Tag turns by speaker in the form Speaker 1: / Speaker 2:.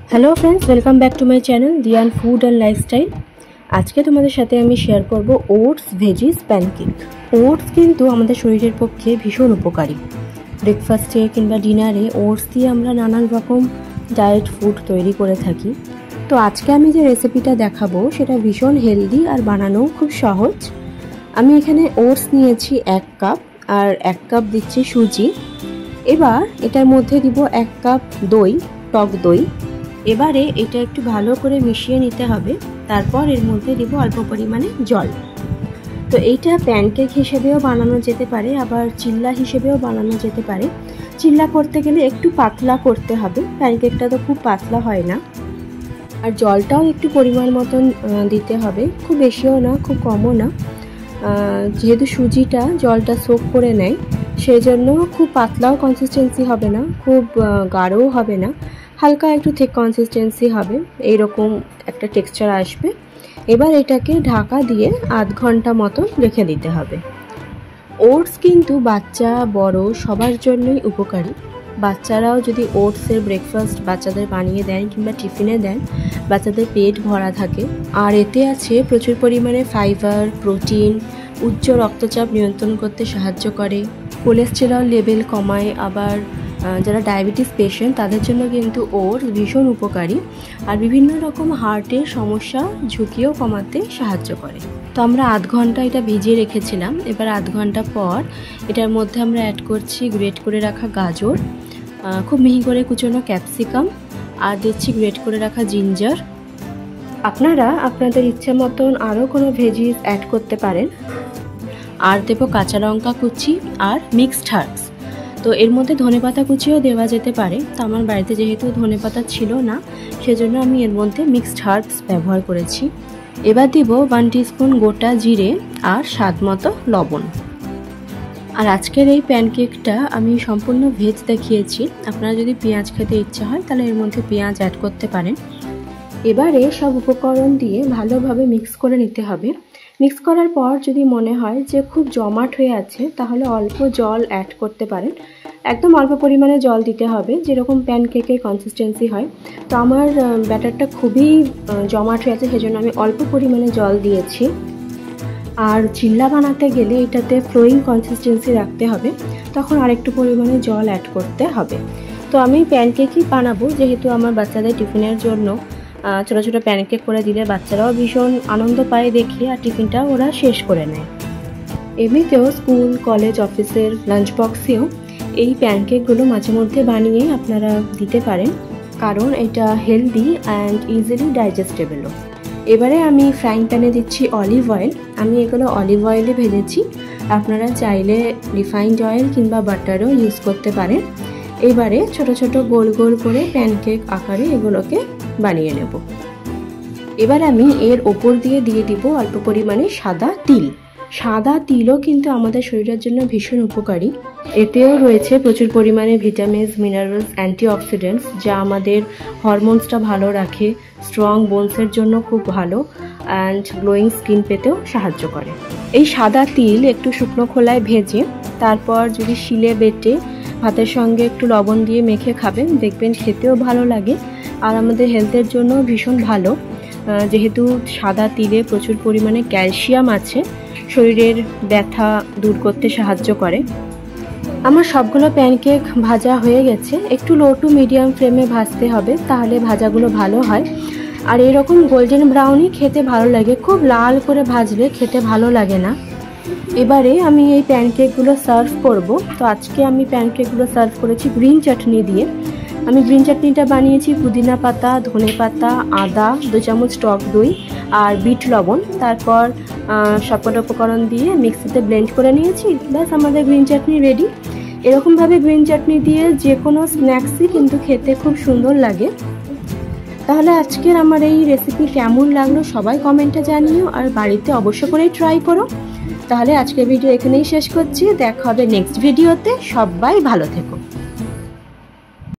Speaker 1: Hello friends, welcome back to my channel Diyan food and lifestyle. आज के तुम्हारे साथे आमी शेयर करब ओट्स भेजिज पैनकेक। ओट्स किन्तु आमादेर शरीरेर पक्षे भीषण उपकारी। ब्रेकफास्टे किंबा डिनारे ओट्स दिए आमरा नानान रकम डाइट फूड तैरी करे थाकी। तो आज के आमी जे रेसिपिटा देखाबो सेटा भीषण हेल्दी और बानानो खूब सहज। आमी एखाने ओट्स नियेछि 1 कप और 1 कप दिচ্ছি সুজি। এবার এটার মধ্যে দিব 1 কাপ দই, টক দই। এবারে এটা একটু ভালো করে মিশিয়ে নিতে হবে। তারপর এর মধ্যে দিব অল্প পরিমাণে জল। তো এইটা প্যানকেক হিসেবেও বানানো যেতে পারে, আবার চিল্লা হিসেবেও বানানো যেতে পারে। চিল্লা করতে গেলে একটু পাতলা করতে হবে, প্যানকেকটা তো খুব পাতলা হয় না। আর জলটাও একটু পরিমাণ মতন দিতে হবে, খুব বেশিও না খুব কমও না। যেহেতু সুজিটা জলটা সোক করে নেয় সেই জন্য খুব পাতলাও কনসিস্টেন্সি হবে না, খুব গাঢ়ও হবে না, হালকা একটু ঠিক কনসিস্টেন্সি হবে, এইরকম একটা টেক্সচার আসবে। এবার এটাকে ঢাকা দিয়ে আধ ঘন্টা মতো রেখে দিতে হবে। ওটস কিন্তু বাচ্চা বড় সবার জন্যই উপকারী। বাচ্চারাও যদি ওটসের ব্রেকফাস্ট বাচ্চাদের বানিয়ে দেন কিংবা টিফিনে দেন, বাচ্চাদের পেট ভরা থাকে। আর এতে আছে প্রচুর পরিমাণে ফাইবার, প্রোটিন, উচ্চ রক্তচাপ নিয়ন্ত্রণ করতে সাহায্য করে, কোলেস্টেরল লেভেল কমায়। আবার যারা ডায়াবেটিস পেশেন্ট তাদের জন্য কিন্তু ওটস ভীষণ উপকারী আর বিভিন্ন রকম হার্টের সমস্যা ঝুঁকিও কমাতে সাহায্য করে। তো আমরা আধ ঘন্টা এটা ভিজিয়ে রেখেছিলাম। এবার আধ ঘন্টা পর এটার মধ্যে আমরা অ্যাড করছি গ্রেট করে রাখা গাজর, খুব মিহি করে কুচোনো ক্যাপসিকাম, আর দিচ্ছি গ্রেট করে রাখা জিঞ্জার। আপনারা আপনাদের ইচ্ছে মতন আরও কোনো ভেজিস অ্যাড করতে পারেন। আর দেবো কাঁচা লঙ্কা কুচি আর মিক্সড হার্বস। তো এর মধ্যে ধনেপাতা কুচিও দেওয়া যেতে পারে, তো আমার বাড়িতে যেহেতু ধনেপাতা ছিল না সেজন্য আমি এর মধ্যে মিক্সড হার্বস ব্যবহার করেছি। এবার দেব 1 টিস্পুন গোটা জিরে আর স্বাদ মতো লবণ। আর আজকের এই প্যানকেকটা আমি সম্পূর্ণ ভেজ দেখিয়েছি। আপনারা যদি পেঁয়াজ খেতে ইচ্ছা হয় তাহলে এর মধ্যে পেঁয়াজ অ্যাড করতে পারেন। এবারে সব উপকরণ দিয়ে ভালোভাবে মিক্স করে নিতে হবে। মিক্স করার পর যদি মনে হয় যে খুব জমাট হয়ে আছে তাহলে অল্প জল অ্যাড করতে পারেন। একদম অল্প পরিমাণে জল দিতে হবে, যেরকম প্যানকেকের কনসিস্টেন্সি হয়। তো আমার ব্যাটারটা খুবই জমাট হয়ে আছে সেজন্য আমি অল্প পরিমাণে জল দিয়েছি। আর চিল্লা বানাতে গেলে এটাতে ফ্লোয়িং কনসিস্টেন্সি রাখতে হবে, তখন আরেকটু পরিমাণে জল অ্যাড করতে হবে। তো আমি প্যানকেকই বানাবো, যেহেতু আমার বাচ্চাদের টিফিনের জন্য ছোটো ছোটো প্যানকেক করে দিলে বাচ্চারাও ভীষণ আনন্দ পায় দেখে, আর টিফিনটাও ওরা শেষ করে নেয়। এমনিতেও স্কুল, কলেজ, অফিসের লাঞ্চ বক্সেও এই প্যানকেকগুলো মাঝে মধ্যে বানিয়ে আপনারা দিতে পারেন, কারণ এটা হেলদি অ্যান্ড ইজিলি ডাইজেস্টেবলও। এবারে আমি ফ্রাইং প্যানে দিচ্ছি অলিভ অয়েল। আমি এগুলো অলিভ অয়েলে ভেজেছি, আপনারা চাইলে রিফাইন্ড অয়েল কিংবা বাটারও ইউজ করতে পারেন। এবারে ছোট ছোট গোল গোল করে প্যানকেক আকারে এগুলোকে বানিয়ে নেব। এবার আমি এর ওপর দিয়ে দিব অল্প পরিমাণে সাদা তিল। সাদা তিলও কিন্তু আমাদের শরীরের জন্য ভীষণ উপকারী। এতেও রয়েছে প্রচুর পরিমাণে ভিটামিনস, মিনারেলস, অ্যান্টিঅক্সিডেন্টস, যা আমাদের হরমোনসটা ভালো রাখে, স্ট্রং বোনসের জন্য খুব ভালো, অ্যান্ড গ্লোয়িং স্কিন পেতেও সাহায্য করে। এই সাদা তিল একটু শুকনো খোলায় ভেজে তারপর যদি শিলে বেটে ভাতের সঙ্গে একটু লবণ দিয়ে মেখে খাবেন, দেখবেন খেতেও ভালো লাগে আর আমাদের হেলথের জন্য ভীষণ ভালো। যেহেতু সাদা তিলে প্রচুর পরিমাণে ক্যালসিয়াম আছে, শরীরের ব্যথা দূর করতে সাহায্য করে। আমার সবগুলো প্যানকেক ভাজা হয়ে গেছে। একটু লো টু মিডিয়াম ফ্লেমে ভাজতে হবে, তাহলে ভাজাগুলো ভালো হয়। আর এরকম গোল্ডেন ব্রাউনই খেতে ভালো লাগে, খুব লাল করে ভাজলে খেতে ভালো লাগে না। এবারে আমি এই প্যানকেকগুলো সার্ভ করব। তো আজকে আমি প্যানকেকগুলো সার্ভ করেছি গ্রিন চাটনি দিয়ে। আমি গ্রিন চাটনিটা বানিয়েছি পুদিনা পাতা, ধনে পাতা, আদা, 2 চামচ টক দই আর বিট লবণ। তারপর সবকটা উপকরণ দিয়ে মিক্সিতে ব্লেন্ড করে নিয়েছি, ব্যাস আমাদের গ্রিন চাটনি রেডি। এরকমভাবে গ্রিন চাটনি দিয়ে যে কোনো স্ন্যাক্সই কিন্তু খেতে খুব সুন্দর লাগে। তাহলে আজকের আমার এই রেসিপি কেমন লাগলো সবাই কমেন্টে জানিও, আর বাড়িতে অবশ্য করেই ট্রাই করো। তাহলে আজকের ভিডিও এখানেই শেষ করছি, দেখা হবে নেক্সট ভিডিওতে। সবাই ভালো থেকো।